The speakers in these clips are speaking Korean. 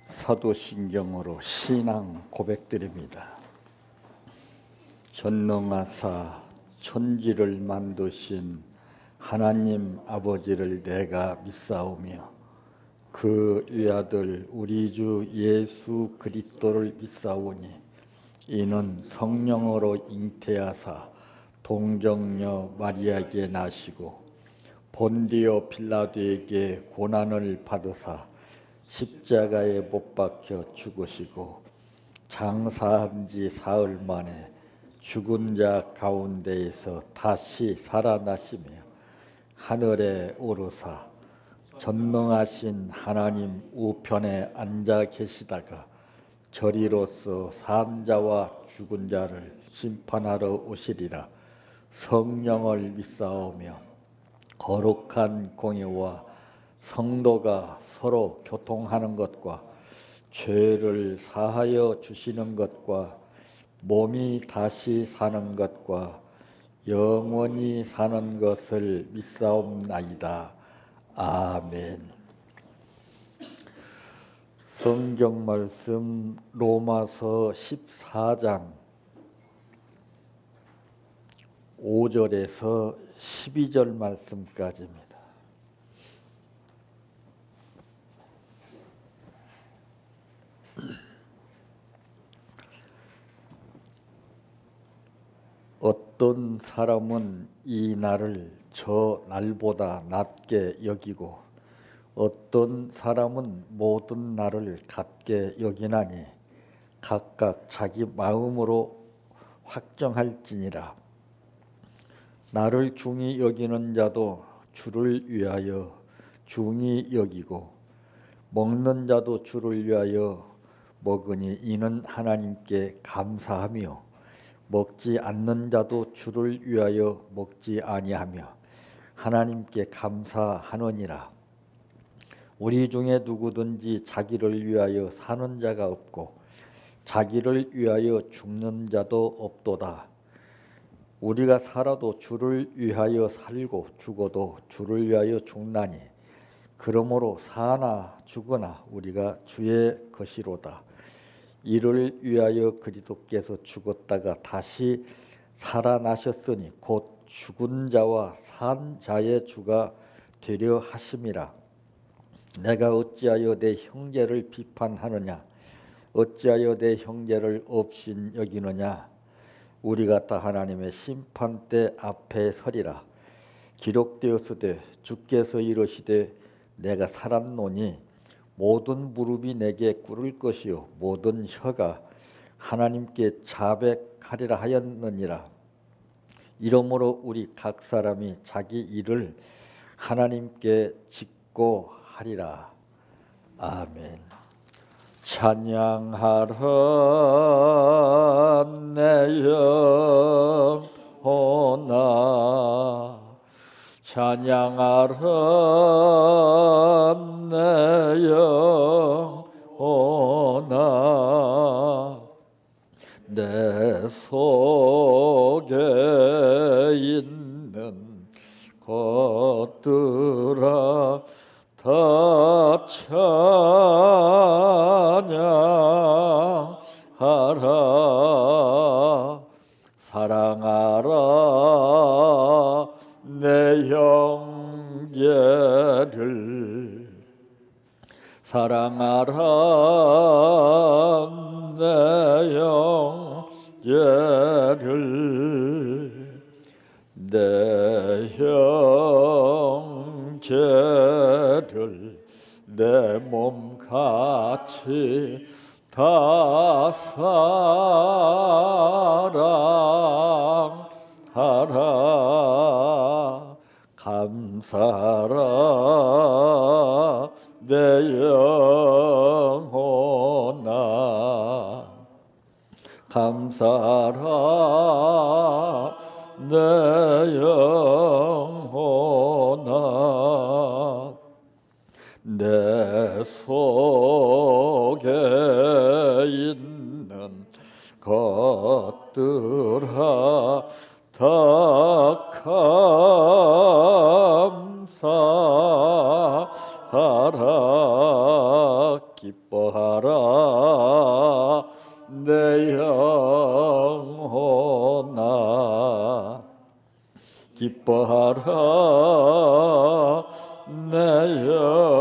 사도신경으로 신앙 고백드립니다. 전능하사 천지를 만드신 하나님 아버지를 내가 믿사오며 그 외아들 우리 주 예수 그리스도를 믿사오니 이는 성령으로 잉태하사 동정녀 마리아에게 나시고 본디오 빌라도에게 고난을 받으사 십자가에 못 박혀 죽으시고 장사한 지 사흘 만에 죽은 자 가운데에서 다시 살아나시며 하늘에 오르사 전능하신 하나님 우편에 앉아 계시다가 저리로서 산 자와 죽은 자를 심판하러 오시리라. 성령을 믿사오며 거룩한 공예와 성도가 서로 교통하는 것과 죄를 사하여 주시는 것과 몸이 다시 사는 것과 영원히 사는 것을 믿사옵나이다. 아멘. 성경 말씀 로마서 14장 5절에서 12절 말씀까지입니다. 어떤 사람은 이 날을 저 날보다 낮게 여기고 어떤 사람은 모든 날을 같게 여기나니 각각 자기 마음으로 확정할지니라. 나를 중히 여기는 자도 주를 위하여 중히 여기고 먹는 자도 주를 위하여 먹으니 이는 하나님께 감사하며 먹지 않는 자도 주를 위하여 먹지 아니하며 하나님께 감사하느니라. 우리 중에 누구든지 자기를 위하여 사는 자가 없고 자기를 위하여 죽는 자도 없도다. 우리가 살아도 주를 위하여 살고 죽어도 주를 위하여 죽나니 그러므로 사나 죽으나 우리가 주의 것이로다. 이를 위하여 그리스도께서 죽었다가 다시 살아나셨으니 곧 죽은 자와 산 자의 주가 되려 하심이라. 내가 어찌하여 내 형제를 비판하느냐? 어찌하여 내 형제를 업신 여기느냐? 우리가 다 하나님의 심판대 앞에 서리라. 기록되었으되 주께서 이르시되 내가 살았노니 모든 무릎이 내게 꿇을 것이요 모든 혀가 하나님께 자백하리라 하였느니라. 이러므로 우리 각 사람이 자기 일을 하나님께 짓고 하리라. 아멘. 찬양하라 내 영혼아 찬양하라 내 영혼아 내 속에 있는 것들아 다 찬양하라 사랑하라 내 형제를 사랑하라 내 형제를 내 형제를 내 몸같이 다 사랑하라 감사하라 내 영혼아 감사하라 내 영혼아 내 속에 있는 것들아 다 감사하라 기뻐하라 기뻐하라 내 영혼아 기뻐하라 내 영혼아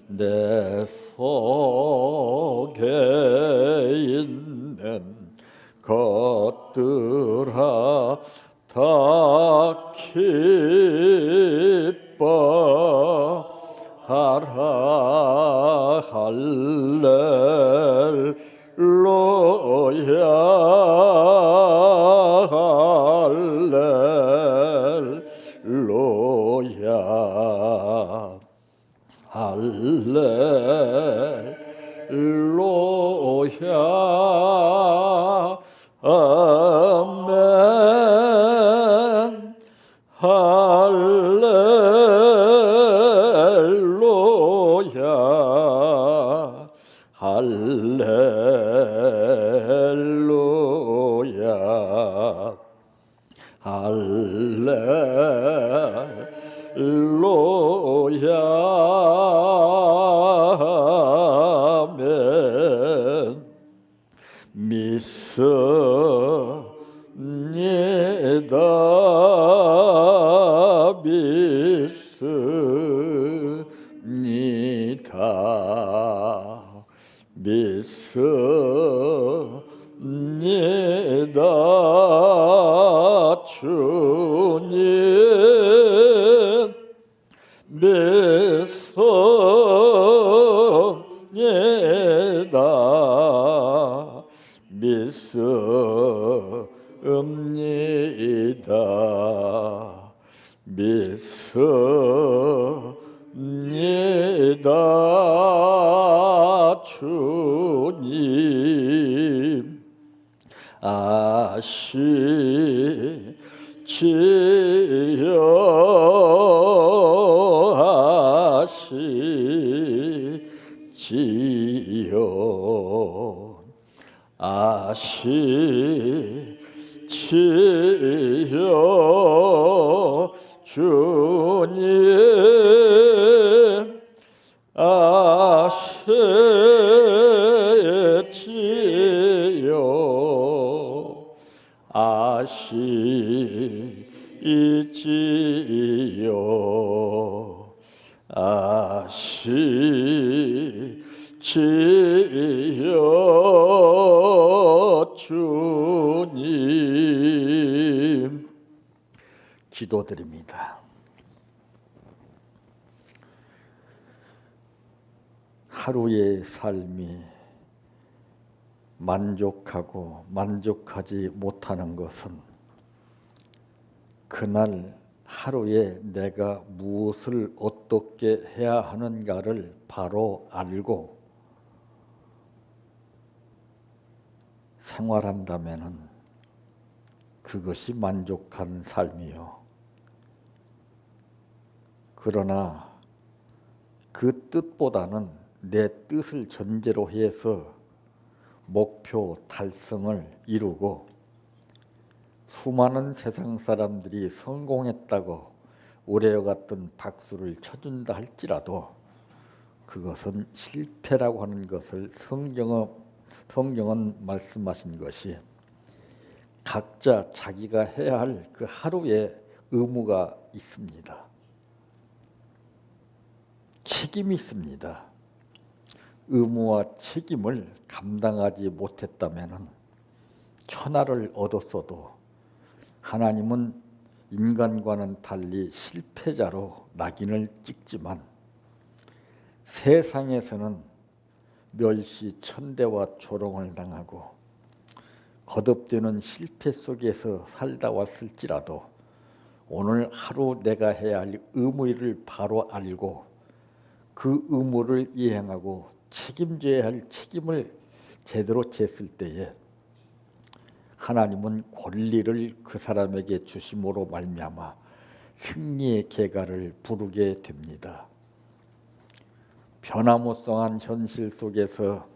내 속에 있는 것들아 다 기뻐하라 할렐루야 할렐루야 할렐루야 아멘 할렐루야 할렐루야 할렐루야 아멘 믿습니다 믿습니다 믿습니다 주님 믿습니다 믿습니다 믿습니다 주님 아시지요 아시지요 주님 아시지요 아시지요 아시지요 주님 기도드립니다. 하루의 삶이 만족하고 만족하지 못하는 것은 그날 하루에 내가 무엇을 어떻게 해야 하는가를 바로 알고 생활한다면은 그것이 만족한 삶이요. 그러나 그 뜻보다는 내 뜻을 전제로 해서 목표 달성을 이루고 수많은 세상 사람들이 성공했다고 올해와 같은 박수를 쳐준다 할지라도 그것은 실패라고 하는 것을 성경은 말씀하신 것이 각자 자기가 해야 할 그 하루의 의무가 있습니다. 책임이 있습니다. 의무와 책임을 감당하지 못했다면 천하를 얻었어도 하나님은 인간과는 달리 실패자로 낙인을 찍지만 세상에서는 멸시 천대와 조롱을 당하고 거듭되는 실패 속에서 살다 왔을지라도 오늘 하루 내가 해야 할 의무를 바로 알고 그 의무를 이행하고 책임져야 할 책임을 제대로 졌을 때에 하나님은 권리를 그 사람에게 주심으로 말미암아 승리의 계가를 부르게 됩니다. 변화무쌍한 현실 속에서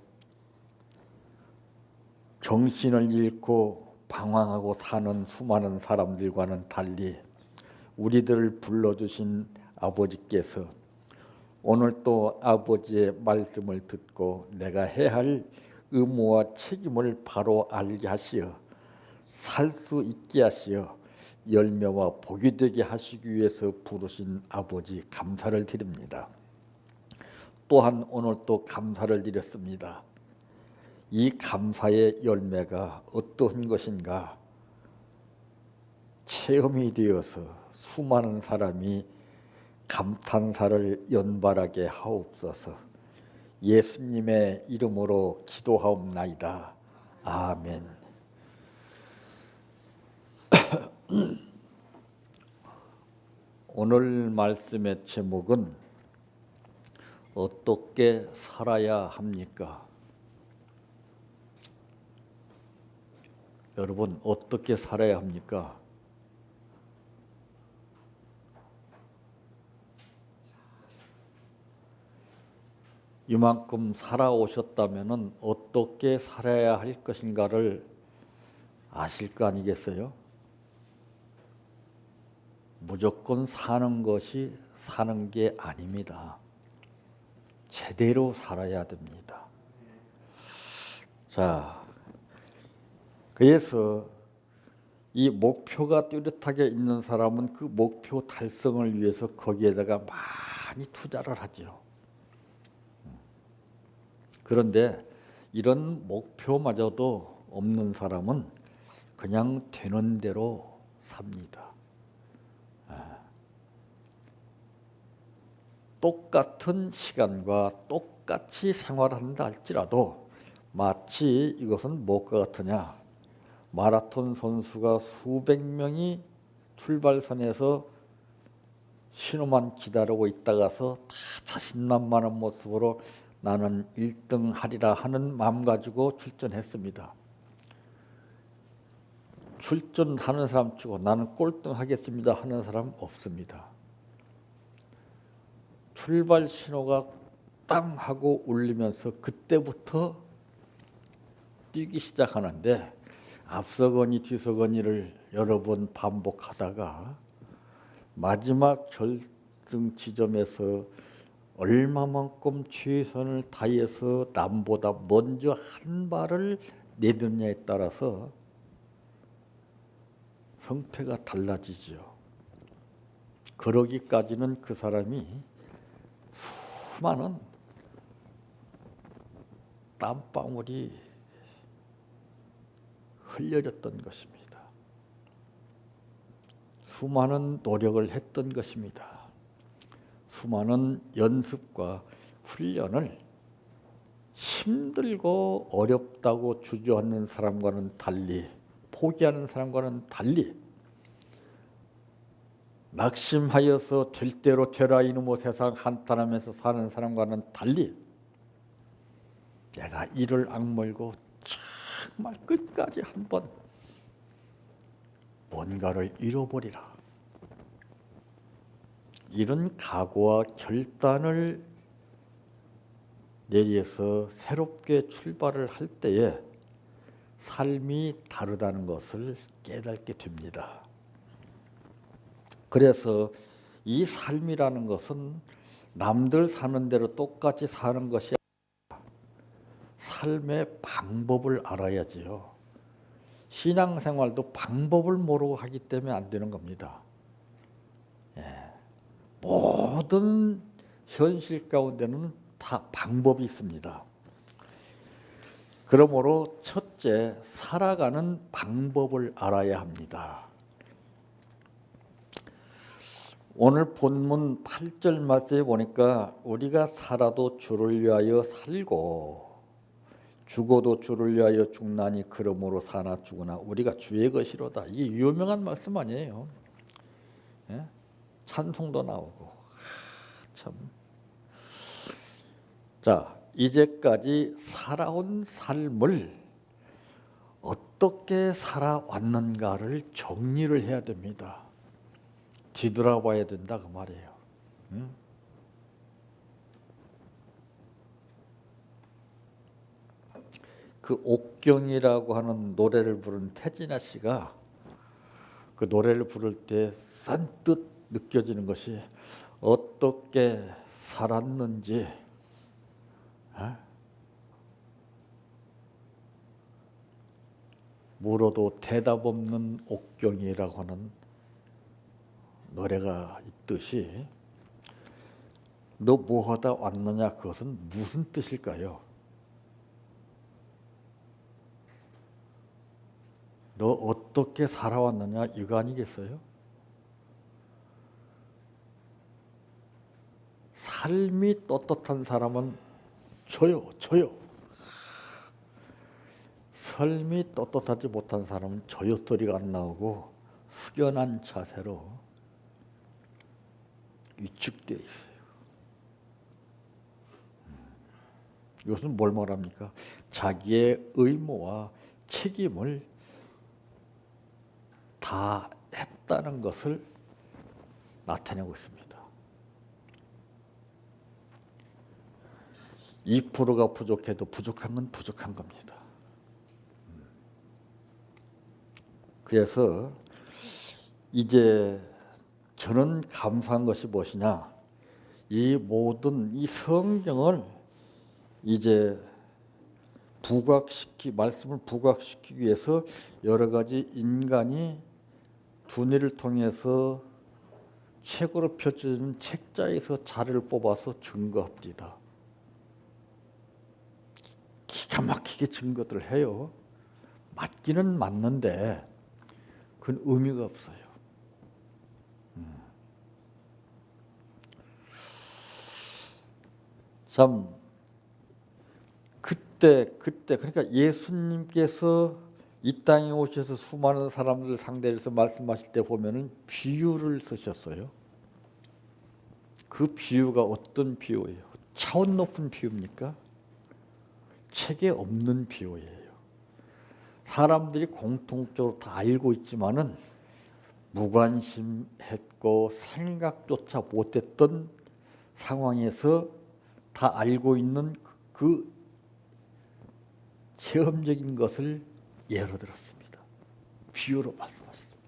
정신을 잃고 방황하고 사는 수많은 사람들과는 달리 우리들을 불러주신 아버지께서 오늘 또 아버지의 말씀을 듣고 내가 해야 할 의무와 책임을 바로 알게 하시어 살 수 있게 하시어 열매와 복이 되게 하시기 위해서 부르신 아버지 감사를 드립니다. 또한 오늘 또 감사를 드렸습니다. 이 감사의 열매가 어떠한 것인가 체험이 되어서 수많은 사람이 감탄사를 연발하게 하옵소서. 예수님의 이름으로 기도하옵나이다. 아멘. 오늘 말씀의 제목은 어떻게 살아야 합니까? 여러분, 어떻게 살아야 합니까? 이만큼 살아오셨다면 어떻게 살아야 할 것인가를 아실 거 아니겠어요? 무조건 사는 것이 사는 게 아닙니다. 제대로 살아야 됩니다. 자, 그래서 이 목표가 뚜렷하게 있는 사람은 그 목표 달성을 위해서 거기에다가 많이 투자를 하죠. 그런데 이런 목표마저도 없는 사람은 그냥 되는 대로 삽니다. 똑같은 시간과 똑같이 생활한다 할지라도 마치 이것은 무엇과 같으냐? 마라톤 선수가 수백 명이 출발선에서 신호만 기다리고 있다가서 다 자신만만한 모습으로 나는 1등 하리라 하는 마음 가지고 출전했습니다. 출전하는 사람 치고 나는 꼴등 하겠습니다 하는 사람 없습니다. 출발 신호가 땅 하고 울리면서 그때부터 뛰기 시작하는데 앞서거니 뒤서거니를 여러 번 반복하다가 마지막 결승 지점에서 얼마만큼 최선을 다해서 남보다 먼저 한 발을 내딛느냐에 따라서 성패가 달라지죠. 그러기까지는 그 사람이 수많은 땀방울이 흘려졌던 것입니다. 수많은 노력을 했던 것입니다. 수많은 연습과 훈련을 힘들고 어렵다고 주저앉는 사람과는 달리, 포기하는 사람과는 달리, 낙심하여서 될 대로 되라 이놈의 세상 한탄하면서 사는 사람과는 달리 내가 이를 악물고 정말 끝까지 한번 뭔가를 잃어버리라, 이런 각오와 결단을 내려서 새롭게 출발을 할 때에 삶이 다르다는 것을 깨닫게 됩니다. 그래서 이 삶이라는 것은 남들 사는 대로 똑같이 사는 것이 아니라 삶의 방법을 알아야지요. 신앙생활도 방법을 모르고 하기 때문에 안 되는 겁니다. 모든 현실 가운데는 다 방법이 있습니다. 그러므로 첫째, 살아가는 방법을 알아야 합니다. 오늘 본문 8절 말씀에 보니까 우리가 살아도 주를 위하여 살고 죽어도 주를 위하여 죽나니 그러므로 사나 죽으나 우리가 주의 것이로다. 이게 유명한 말씀 아니에요. 예? 찬송도 나오고 참. 자, 이제까지 살아온 삶을 어떻게 살아왔는가를 정리를 해야 됩니다. 뒤돌아봐야 된다 그 말이에요. 응? 그 옥경이라고 하는 노래를 부른 태진아 씨가 그 노래를 부를 때 선뜻 느껴지는 것이 어떻게 살았는지, 물어도 대답 없는 옥경이라고 하는 노래가 있듯이 너 뭐하다 왔느냐, 그것은 무슨 뜻일까요? 너 어떻게 살아왔느냐, 이거 아니겠어요? 삶이 떳떳한 사람은 저요. 삶이 떳떳하지 못한 사람은 저요 소리가 안 나오고 숙연한 자세로 위축되어 있어요. 이것은 뭘 말합니까? 자기의 의무와 책임을 다 했다는 것을 나타내고 있습니다. 2%가 부족해도 부족한 건 부족한 겁니다. 그래서 이제 저는 감사한 것이 무엇이냐, 이 모든 이 성경을 이제 말씀을 부각시키기 위해서 여러 가지 인간이 두뇌를 통해서 책으로 펼쳐지는 책자에서 자료를 뽑아서 증거합니다. 기가 막히게 증거들을 해요. 맞기는 맞는데 그건 의미가 없어요. 참 그때 그러니까 예수님께서 이 땅에 오셔서 수많은 사람들 상대해서 말씀하실 때 보면은 비유를 쓰셨어요. 그 비유가 어떤 비유예요? 차원 높은 비유입니까? 책에 없는 비유예요. 사람들이 공통적으로 다 알고 있지만은 무관심했고 생각조차 못했던 상황에서 다 알고 있는 그 체험적인 것을 예로 들었습니다. 비유로 말씀하셨습니다.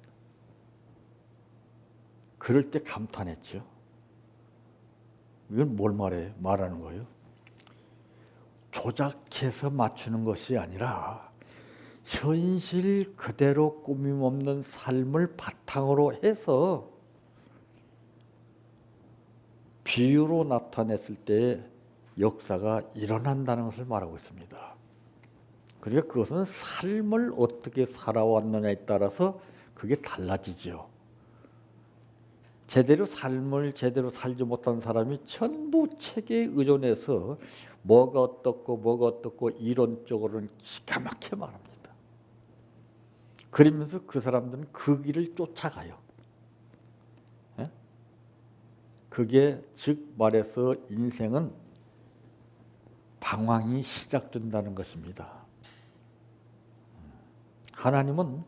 그럴 때 감탄했죠. 이건 뭘 말하는 거예요? 조작해서 맞추는 것이 아니라 현실 그대로 꾸밈없는 삶을 바탕으로 해서 비유로 나타냈을 때 역사가 일어난다는 것을 말하고 있습니다. 그러니까 그것은 삶을 어떻게 살아왔느냐에 따라서 그게 달라지죠. 삶을 제대로 살지 못한 사람이 전부 책에 의존해서 뭐가 어떻고 이론적으로는 기가 막히게 말합니다. 그러면서 그 사람들은 그 길을 쫓아가요. 그게 즉 말해서 인생은 방황이 시작된다는 것입니다. 하나님은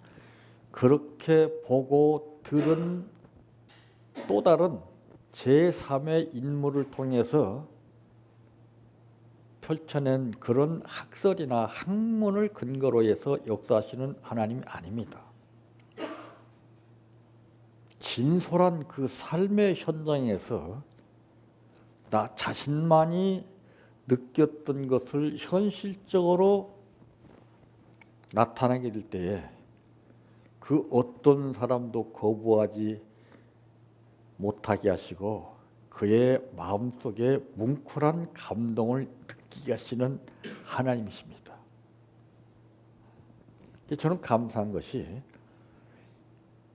그렇게 보고 들은 또 다른 제3의 인물을 통해서 펼쳐낸 그런 학설이나 학문을 근거로 해서 역사하시는 하나님이 아닙니다. 진솔한 그 삶의 현장에서 나 자신만이 느꼈던 것을 현실적으로 나타나게 될 때에 그 어떤 사람도 거부하지 못하게 하시고 그의 마음속에 뭉클한 감동을 느끼게 하시는 하나님이십니다. 저는 감사한 것이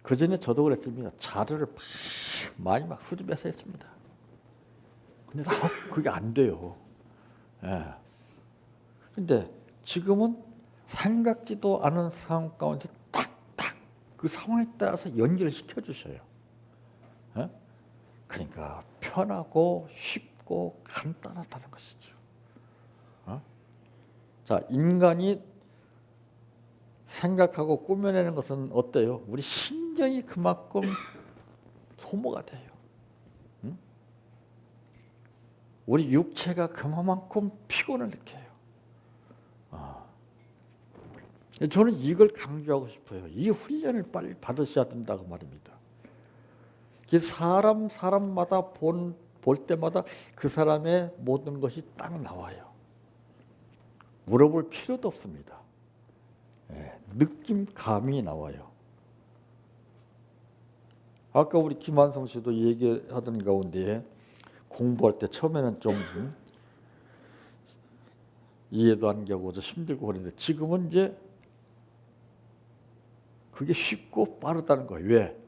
그전에 저도 그랬습니다. 자료를 많이 수집해서 했습니다. 근데 그게 안 돼요. 근데 지금은 생각지도 않은 상황 가운데 딱딱 그 상황에 따라서 연결시켜 주셔요. 그러니까 편하고 쉽고 간단하다는 것이죠. 자, 인간이 생각하고 꾸며내는 것은 어때요? 우리 신경이 그만큼 소모가 돼요. 우리 육체가 그만큼 피곤을 느껴요. 저는 이걸 강조하고 싶어요. 이 훈련을 빨리 받으셔야 된다고 말입니다. 사람마다 볼 때마다 그 사람의 모든 것이 딱 나와요. 물어볼 필요도 없습니다. 느낌감이 나와요. 아까 우리 김한성 씨도 얘기하던 가운데 공부할 때 처음에는 좀 이해도 안 가고 힘들고 그랬는데 지금은 이제 그게 쉽고 빠르다는 거예요. 왜?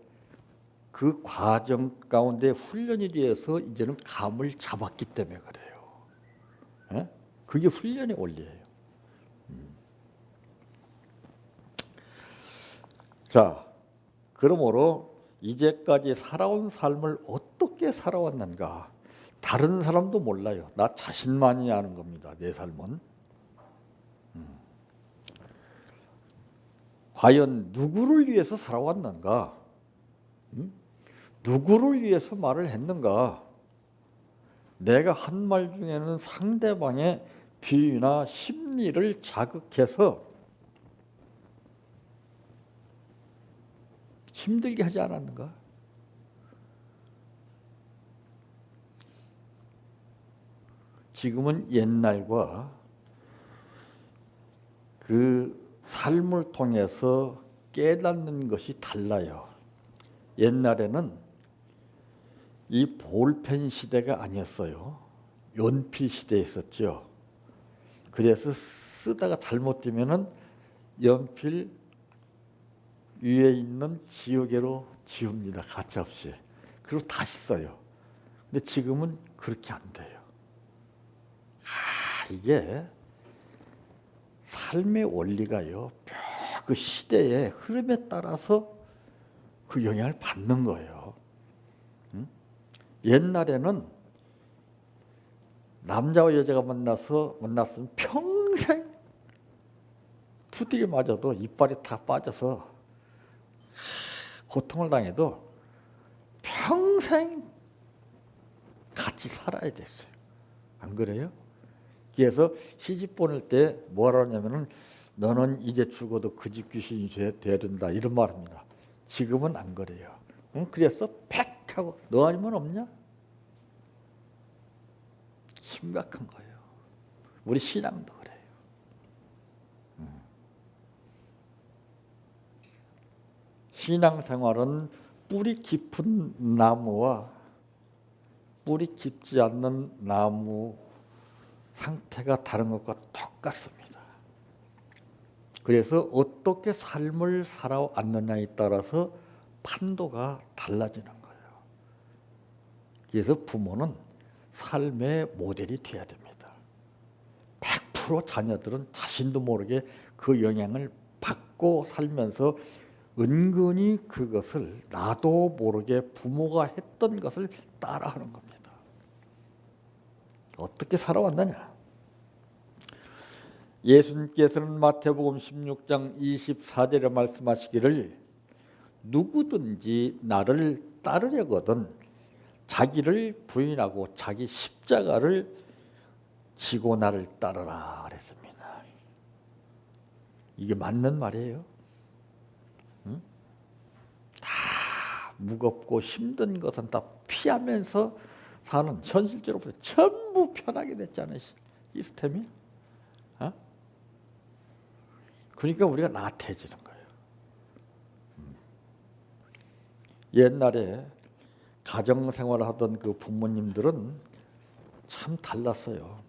그 과정 가운데 훈련이 되어서 이제는 감을 잡았기 때문에 그래요. 그게 훈련의 원리예요. 자, 그러므로 이제까지 살아온 삶을 어떻게 살아왔는가? 다른 사람도 몰라요. 나 자신만이 아는 겁니다. 내 삶은. 과연 누구를 위해서 살아왔는가? 누구를 위해서 말을 했는가? 내가 한 말 중에는 상대방의 비위나 심리를 자극해서 힘들게 하지 않았는가? 지금은 옛날과 그 삶을 통해서 깨닫는 것이 달라요. 옛날에는 이 볼펜 시대가 아니었어요. 연필 시대에 있었죠. 그래서 쓰다가 잘못되면은 연필 위에 있는 지우개로 지웁니다. 가차없이. 그리고 다시 써요. 근데 지금은 그렇게 안 돼요. 이게 삶의 원리가요. 그 시대의 흐름에 따라서 그 영향을 받는 거예요. 옛날에는 남자와 여자가 만났으면 평생 두드려 맞아도 이빨이 다 빠져서 고통을 당해도 평생 같이 살아야 됐어요. 안 그래요? 그래서 시집 보낼 때 뭐라 하냐면은 너는 이제 죽어도 그 집 귀신이 돼야 된다 이런 말합니다. 지금은 안 그래요. 그래서 팩 하고 너 아니면 없냐? 심각한 거예요. 우리 신앙도 그래요. 신앙생활은 뿌리 깊은 나무와 뿌리 깊지 않는 나무 상태가 다른 것과 똑같습니다. 그래서 어떻게 삶을 살아왔느냐에 따라서 판도가 달라지는 거예요. 그래서 부모는 삶의 모델이 되어야 됩니다. 100% 자녀들은 자신도 모르게 그 영향을 받고 살면서 은근히 그것을 나도 모르게 부모가 했던 것을 따라하는 겁니다. 어떻게 살아왔느냐? 예수님께서는 마태복음 16장 24절에 말씀하시기를 누구든지 나를 따르려거든 자기를 부인하고 자기 십자가를 지고 나를 따르라 그랬습니다. 이게 맞는 말이에요. 다 무겁고 힘든 것은 다 피하면서 사는 현실적으로 전부 편하게 됐잖아요. 시스템이. 그러니까 우리가 나태해지는 거예요. 옛날에 가정생활을 하던 그 부모님들은 참 달랐어요.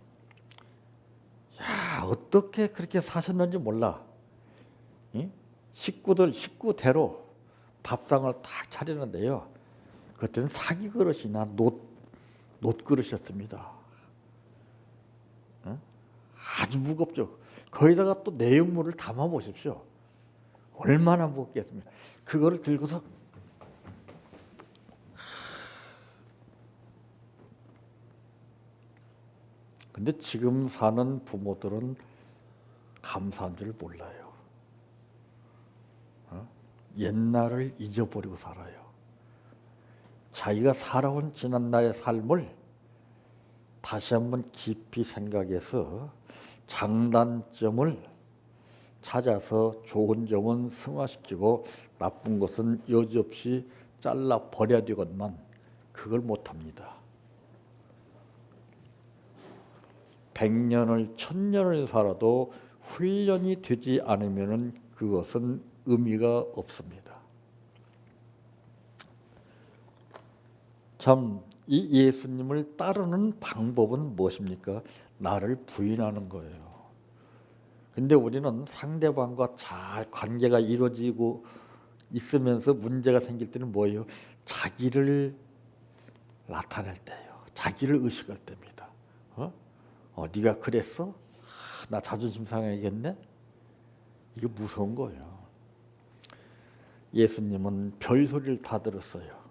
야, 어떻게 그렇게 사셨는지 몰라. 식구대로 밥상을 딱 차리는데요. 그때는 사기 그릇이나 놋 그릇이었습니다. 아주 무겁죠. 거기다가 또 내용물을 담아 보십시오. 얼마나 무겁겠습니까? 그거를 들고서 근데 지금 사는 부모들은 감사한 줄 몰라요. 옛날을 잊어버리고 살아요. 자기가 살아온 지난날의 삶을 다시 한번 깊이 생각해서 장단점을 찾아서 좋은 점은 승화시키고 나쁜 것은 여지없이 잘라 버려야 되건만 그걸 못합니다. 100년을 1000년을 살아도 훈련이 되지 않으면 그것은 의미가 없습니다. 참, 이 예수님을 따르는 방법은 무엇입니까? 나를 부인하는 거예요. 근데 우리는 상대방과 잘 관계가 이루어지고 있으면서 문제가 생길 때는 뭐예요? 자기를 나타낼 때예요. 자기를 의식할 때입니다. 네가 그랬어? 나 자존심 상해야겠네? 이게 무서운 거예요. 예수님은 별소리를 다 들었어요.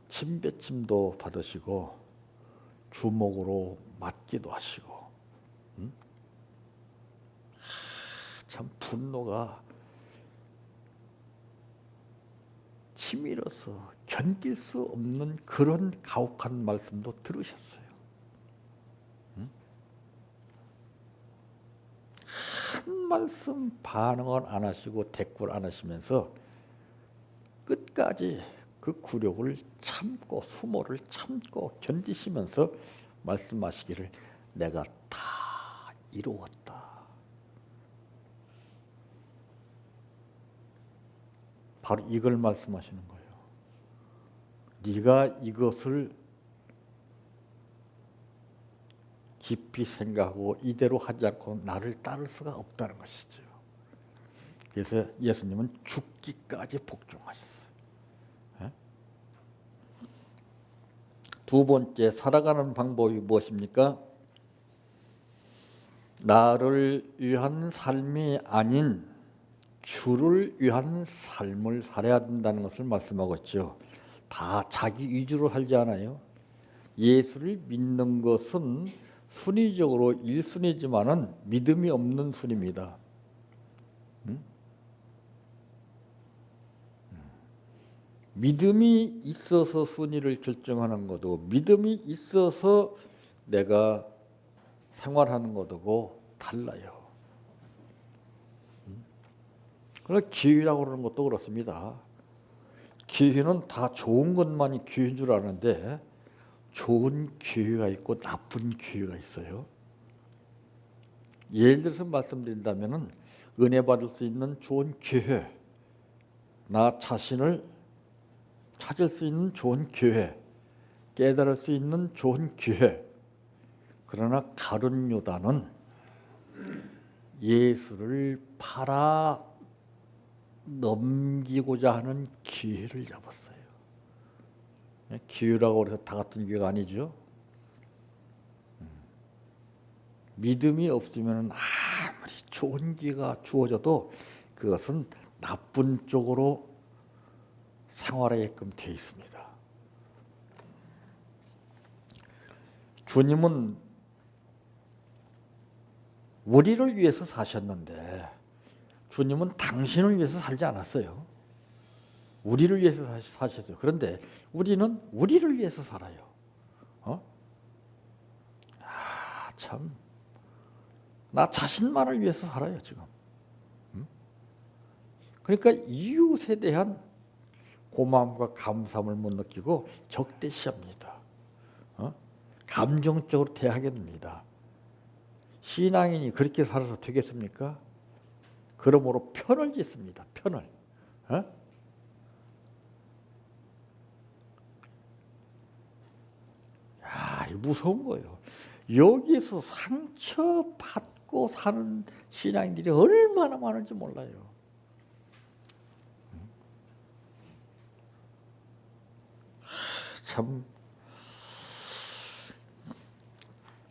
침뱉음도 받으시고 주먹으로 맞기도 하시고, 참 분노가 치밀어서 견딜 수 없는 그런 가혹한 말씀도 들으셨어요. 한 말씀 반응을 안 하시고 대꾸를 안 하시면서 끝까지 그 굴욕을 참고 수모를 참고 견디시면서 말씀하시기를 내가 다 이루었다. 바로 이걸 말씀하시는 거예요. 네가 이것을 깊이 생각하고 이대로 하지 않고 나를 따를 수가 없다는 것이죠. 그래서 예수님은 죽기까지 복종하셨어요. 두 번째, 살아가는 방법이 무엇입니까? 나를 위한 삶이 아닌 주를 위한 삶을 살아야 된다는 것을 말씀하고 있죠. 다 자기 위주로 살지 않아요. 예수를 믿는 것은 순위적으로 1순위지만은 믿음이 없는 순위입니다. 믿음이 있어서 순위를 결정하는 것도 믿음이 있어서 내가 생활하는 것하고 달라요. 그러나 기회라고 그러는 것도 그렇습니다. 기회는 다 좋은 것만이 기회인 줄 아는데 좋은 기회가 있고 나쁜 기회가 있어요. 예를 들어서 말씀드린다면 은혜 받을 수 있는 좋은 기회, 나 자신을 찾을 수 있는 좋은 기회, 깨달을 수 있는 좋은 기회. 그러나 가룟 유다는 예수를 팔아 넘기고자 하는 기회를 잡았어요. 기회라고 해서 다 같은 기회가 아니죠. 믿음이 없으면 아무리 좋은 기회가 주어져도 그것은 나쁜 쪽으로 생활하게끔 되어 있습니다. 주님은 우리를 위해서 사셨는데 주님은 당신을 위해서 살지 않았어요. 우리를 위해서 사셨어요. 그런데 우리는 우리를 위해서 살아요. 참, 나 자신만을 위해서 살아요 지금. 그러니까 이웃에 대한 고마움과 감사함을 못 느끼고 적대시합니다. 감정적으로 대하게 됩니다. 신앙인이 그렇게 살아서 되겠습니까? 그러므로 편을 짓습니다. 편을. 이거 무서운 거예요. 여기서 상처받고 사는 신앙인들이 얼마나 많은지 몰라요. 참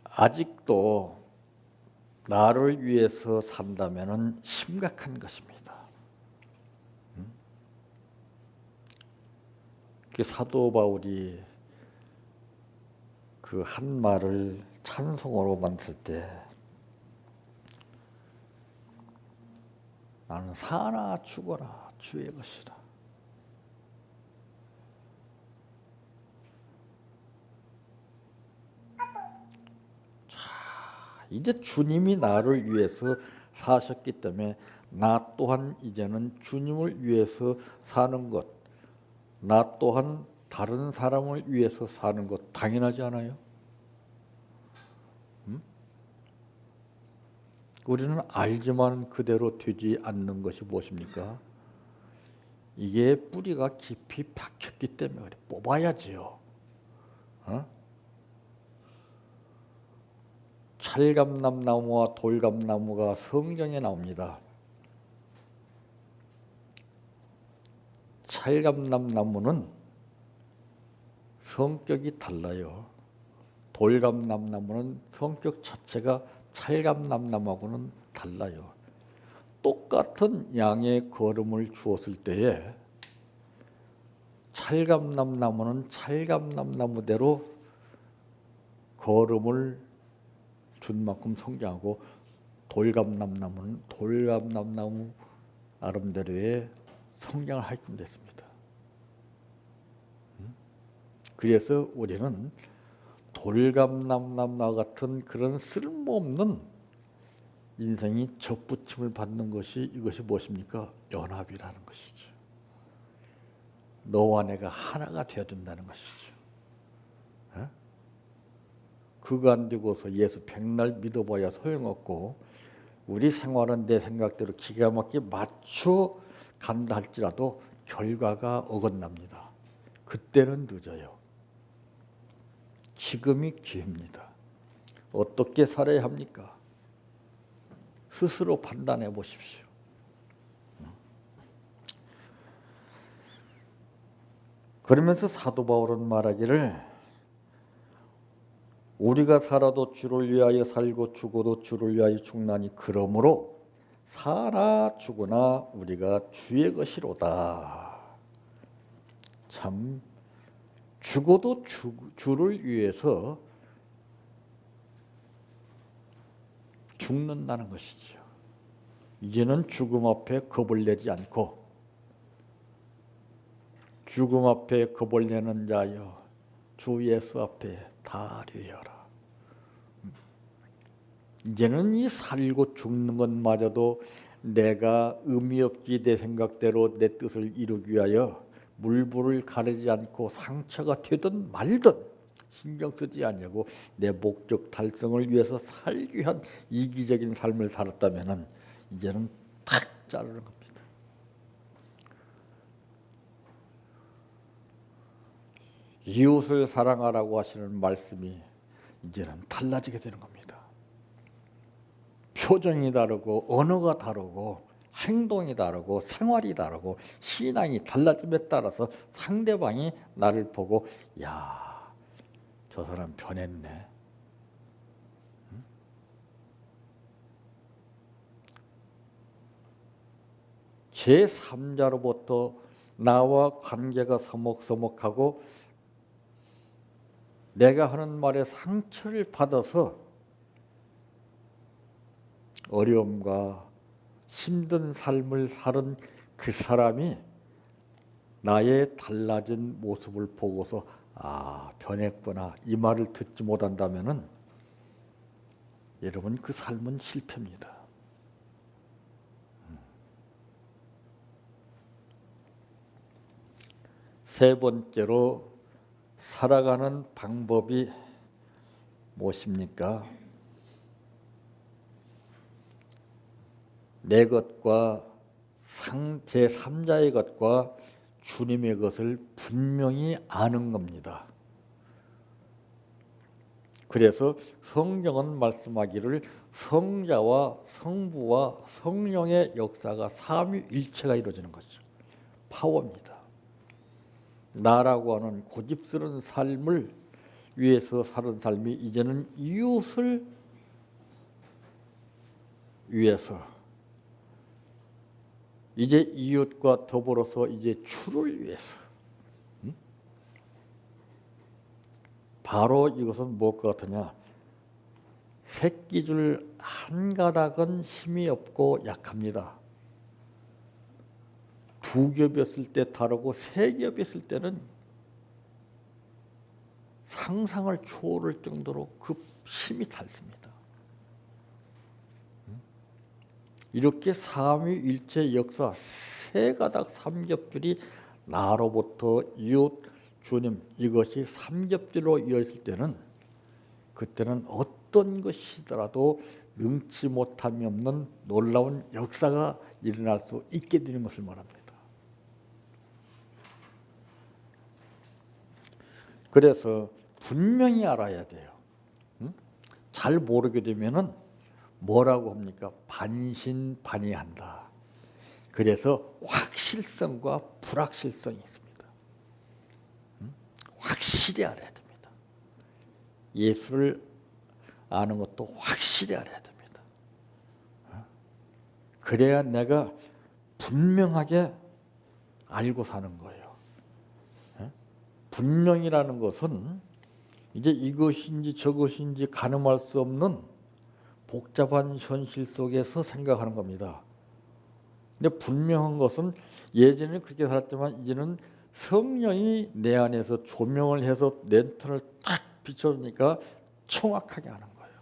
아직도 나를 위해서 산다면은 심각한 것입니다. 그 사도 바울이 그 한 말을 찬송으로 만들 때 나는 사나 죽어나 주의 것이라. 이제 주님이 나를 위해서 사셨기 때문에 나 또한 이제는 주님을 위해서 사는 것, 나 또한 다른 사람을 위해서 사는 것 당연하지 않아요? 우리는 알지만 그대로 되지 않는 것이 무엇입니까? 이게 뿌리가 깊이 박혔기 때문에 그래. 뽑아야지요. 찰감남나무와 돌감나무가 성경에 나옵니다. 찰감남나무는 성격이 달라요. 돌감남나무는 성격 자체가 찰감남나무하고는 달라요. 똑같은 양의 거름을 주었을 때에 찰감남나무는 찰감남나무대로 거름을 준 만큼 성장하고 돌감남나무는 돌감남나무 나름대로의 성장을 하게끔 됐습니다. 그래서 우리는 돌감남나무와 같은 그런 쓸모없는 인생이 접붙임을 받는 것이 이것이 무엇입니까? 연합이라는 것이죠. 너와 내가 하나가 되어야 된다는 것이죠. 그거 안 되고서 예수 백날 믿어봐야 소용없고 우리 생활은 내 생각대로 기가 막히게 맞춰 간다 할지라도 결과가 어긋납니다. 그때는 늦어요. 지금이 기회입니다. 어떻게 살아야 합니까? 스스로 판단해 보십시오. 그러면서 사도 바울은 말하기를 우리가 살아도 주를 위하여 살고 죽어도 주를 위하여 죽나니 그러므로 사나 죽으나 우리가 주의 것이로다. 참 죽어도 주를 위해서 죽는다는 것이죠. 이제는 죽음 앞에 겁을 내지 않고 죽음 앞에 겁을 내는 자여 주 예수 앞에 다 아뢰어라. 이제는 이 살고 죽는 것마저도 내가 의미 없이 내 생각대로 내 뜻을 이루기 위하여 물불을 가리지 않고 상처가 되든 말든 신경 쓰지 않냐고 내 목적 달성을 위해서 살기 위한 이기적인 삶을 살았다면은 이제는 탁 자르는 겁니다. 이웃을 사랑하라고 하시는 말씀이 이제는 달라지게 되는 겁니다. 표정이 다르고 언어가 다르고 행동이 다르고 생활이 다르고 신앙이 달라짐에 따라서 상대방이 나를 보고 야, 저 사람 변했네. 제3자로부터 나와 관계가 서먹서먹하고 내가 하는 말에 상처를 받아서 어려움과 힘든 삶을 사는 그 사람이 나의 달라진 모습을 보고서 아, 변했구나 이 말을 듣지 못한다면은 여러분 그 삶은 실패입니다. 세 번째로 살아가는 방법이 무엇입니까? 내 것과 제3자의 것과 주님의 것을 분명히 아는 겁니다. 그래서 성경은 말씀하기를 성자와 성부와 성령의 역사가 삼위일체가 이루어지는 것이죠. 파워입니다. 나라고 하는 고집스러운 삶을 위해서 사는 삶이 이제는 이웃을 위해서 이제 이웃과 더불어서 이제 주를 위해서 바로 이것은 무엇과 같으냐 새끼줄 한 가닥은 힘이 없고 약합니다. 두 겹이었을 때 다르고 세 겹이었을 때는 상상을 초월할 정도로 그 힘이 닿습니다. 이렇게 삼위일체 역사 세 가닥 삼겹줄이 나로부터 이웃 주님 이것이 삼겹살로 이어질 때는 그때는 어떤 것이더라도 능치 못함이 없는 놀라운 역사가 일어날 수 있게 되는 것을 말합니다. 그래서 분명히 알아야 돼요. 잘 모르게 되면은 뭐라고 합니까? 반신반의한다. 그래서 확실성과 불확실성이 있습니다. 확실히 알아야 됩니다. 예수를 아는 것도 확실히 알아야 됩니다. 그래야 내가 분명하게 알고 사는 거예요. 분명이라는 것은 이제 이것인지 저것인지 가늠할 수 없는 복잡한 현실 속에서 생각하는 겁니다. 근데 분명한 것은 예전에는 그렇게 살았지만 이제는 성령이 내 안에서 조명을 해서 랜턴을 딱 비춰주니까 정확하게 아는 거예요.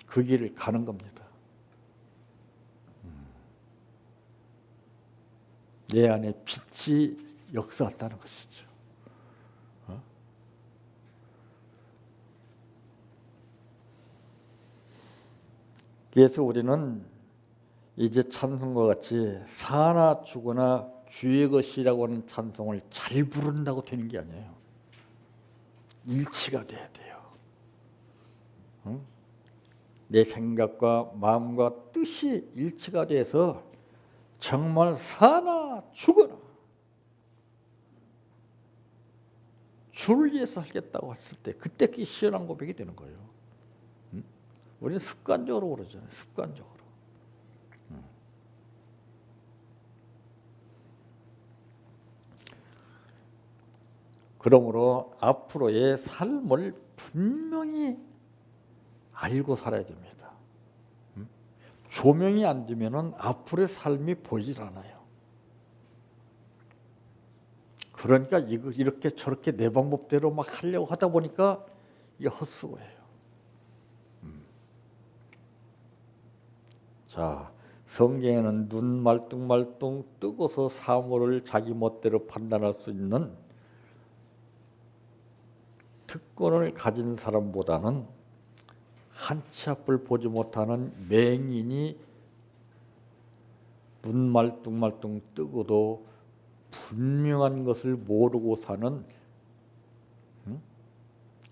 그 길을 가는 겁니다. 내 안에 빛이 역사한다는 것이죠. 그래서 우리는 이제 찬송과 같이 사나 죽으나 주의 것이라고 하는 찬송을 잘 부른다고 되는 게 아니에요. 일치가 돼야 돼요. 내 생각과 마음과 뜻이 일치가 돼서 정말 사나 죽어라 주를 위해서 살겠다고 했을 때 그때 그 시원한 고백이 되는 거예요. 우리는 습관적으로 그러잖아요. 습관적으로. 그러므로 앞으로의 삶을 분명히 알고 살아야 됩니다. 조명이 안 되면은 앞으로의 삶이 보이질 않아요. 그러니까 이렇게 저렇게 내 방법대로 막 하려고 하다 보니까 이게 헛수고예요. 자, 성경에는 눈 말뚱말뚱 뜨고서 사물을 자기 멋대로 판단할 수 있는 특권을 가진 사람보다는 한치 앞을 보지 못하는 맹인이 눈 말뚱말뚱 뜨고도 분명한 것을 모르고 사는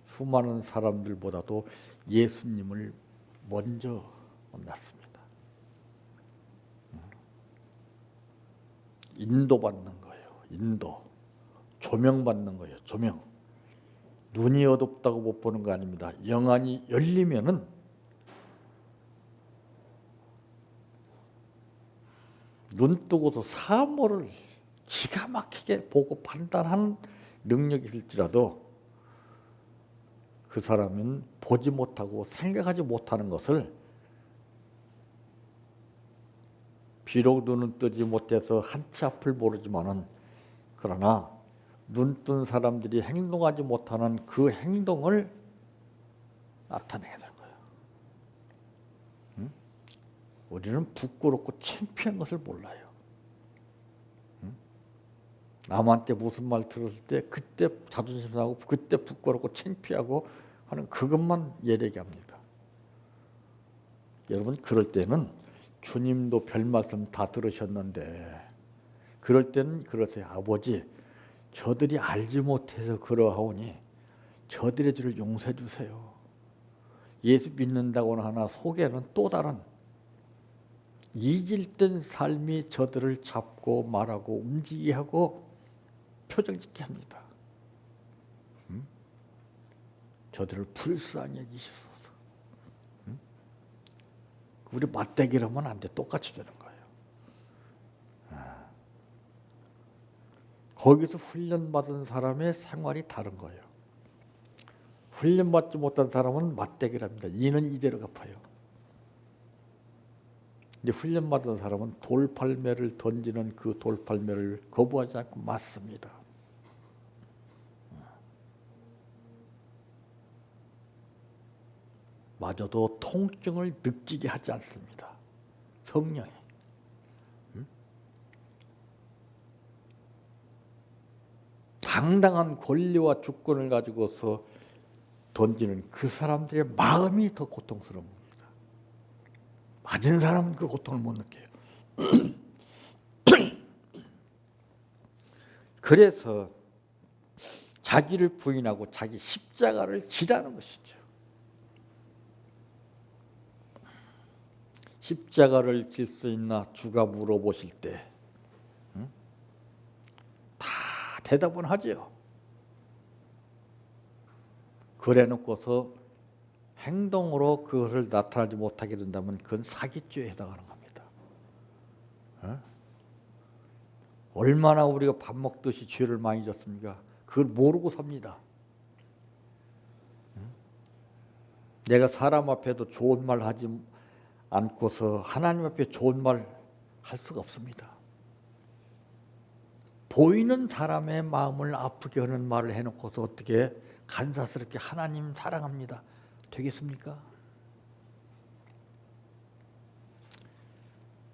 수많은 사람들보다도 예수님을 먼저 만났습니다. 인도받는 거예요. 인도. 조명받는 거예요. 조명. 눈이 어둡다고 못 보는 거 아닙니다. 영안이 열리면은 눈 뜨고서 사물을 기가 막히게 보고 판단하는 능력이 있을지라도 그 사람은 보지 못하고 생각하지 못하는 것을 비록 눈은 뜨지 못해서 한치 앞을 모르지만은 그러나 눈 뜬 사람들이 행동하지 못하는 그 행동을 나타내게 되는 거예요. 우리는 부끄럽고 창피한 것을 몰라요. 남한테 무슨 말 들었을 때 그때 자존심 상하고 그때 부끄럽고 창피하고 하는 그것만 예리하게 합니다. 여러분 그럴 때는 주님도 별 말씀 다 들으셨는데 그럴 때는 그러세요. 아버지 저들이 알지 못해서 그러하오니 저들의 죄를 용서해 주세요. 예수 믿는다고는 하나 속에는 또 다른 이질된 삶이 저들을 잡고 말하고 움직이게 하고 표정 짓게 합니다. 저들을 불쌍히 여기시소서. 우리 맞대기라면 안 돼. 똑같이 되는 거예요. 거기서 훈련받은 사람의 생활이 다른 거예요. 훈련받지 못한 사람은 맞대기랍니다. 이는 이대로 갚아요. 근데 훈련받은 사람은 돌팔매를 던지는 그 돌팔매를 거부하지 않고 맞습니다. 마저도 통증을 느끼게 하지 않습니다. 성령이. 상당한 권리와 주권을 가지고서 던지는 그 사람들의 마음이 더 고통스러운 겁니다. 맞은 사람은 그 고통을 못 느껴요. 그래서 자기를 부인하고 자기 십자가를 지라는 것이죠. 십자가를 질 수 있나 주가 물어보실 때 다 대답은 하죠. 그래 놓고서 행동으로 그것을 나타나지 못하게 된다면 그건 사기죄에 해당하는 겁니다. 얼마나 우리가 밥 먹듯이 죄를 많이 졌습니까? 그걸 모르고 삽니다. 내가 사람 앞에도 좋은 말 하지 않고서 하나님 앞에 좋은 말 할 수가 없습니다. 보이는 사람의 마음을 아프게 하는 말을 해놓고서 어떻게 간사스럽게 하나님 사랑합니다 되겠습니까?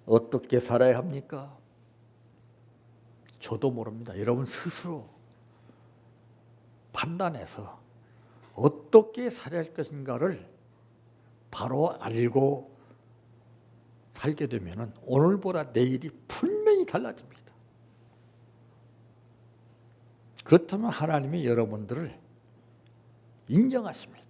어떻게 살아야 합니까? 저도 모릅니다. 여러분 스스로 판단해서 어떻게 살아야 할 것인가를 바로 알고 살게 되면 오늘보다 내일이 분명히 달라집니다. 그렇다면 하나님이 여러분들을 인정하십니다.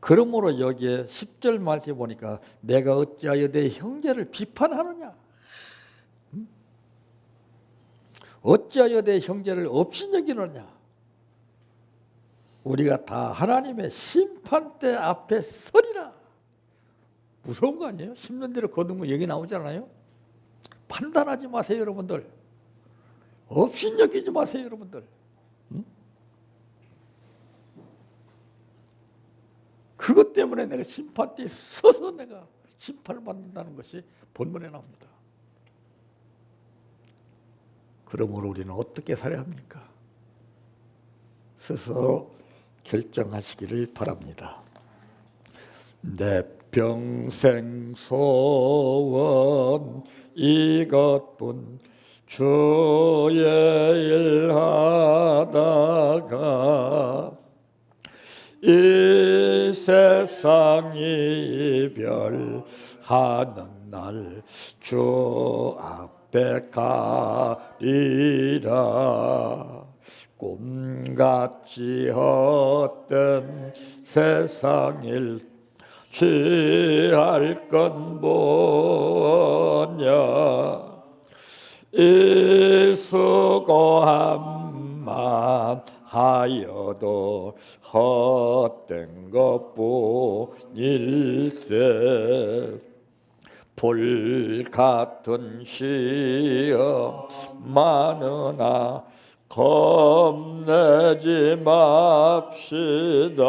그러므로 여기에 10절 말씀에 보니까 내가 어찌하여 내 형제를 비판하느냐? 어찌하여 내 형제를 업신여기느냐? 우리가 다 하나님의 심판대 앞에 서리라. 무서운 거 아니에요? 10년 뒤로 거둔 거 여기 나오잖아요. 판단하지 마세요, 여러분들. 업신여기지 마세요, 여러분들. 그것 때문에 내가 심판대에 서서 내가 심판을 받는다는 것이 본문에 나옵니다. 그러므로 우리는 어떻게 살아야 합니까? 스스로 결정하시기를 바랍니다. 내 평생 소원 이것뿐 주의 일하다가 이 세상 이별하는 날 주 앞에 가리라. 꿈같이 헛된 세상일 취할 건 뭐냐. 이 수고함만 하여도 헛된 것뿐일세. 불같은 시험 많으나 겁내지 맙시다.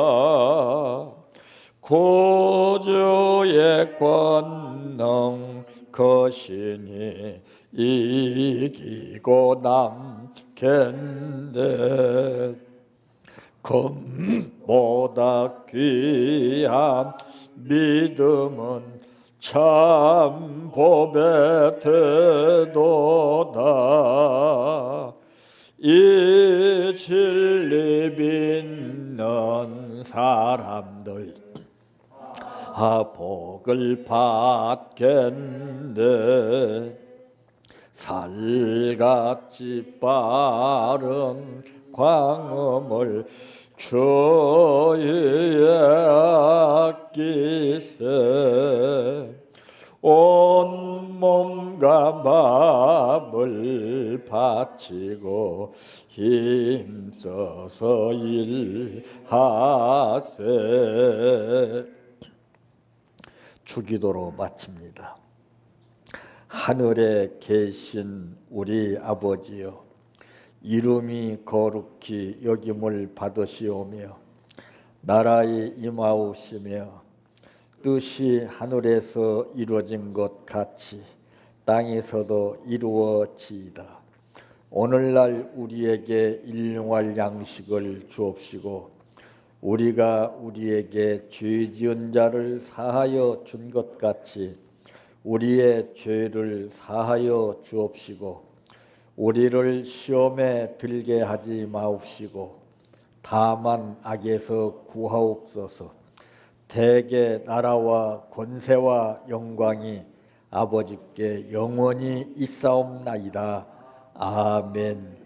구주의 권능 거신이 이기고 남겠네. 금보다 귀한 믿음은 참 법의 태도다. 이 진리 믿는 사람들 복을 받겠네. 살같이 빠른 광음을 주위에 아끼세. 온 몸과 마음을 바치고 힘써서 일하세. 주기도로 마칩니다. 하늘에 계신 우리 아버지여, 이름이 거룩히 여김을 받으시오며 나라의 임하옵시며 뜻이 하늘에서 이루어진 것 같이 땅에서도 이루어지이다. 오늘날 우리에게 일용할 양식을 주옵시고 우리가 우리에게 죄 지은 자를 사하여 준 것 같이 우리의 죄를 사하여 주옵시고 우리를 시험에 들게 하지 마옵시고 다만 악에서 구하옵소서. 대개 나라와 권세와 영광이 아버지께 영원히 있사옵나이다. 아멘.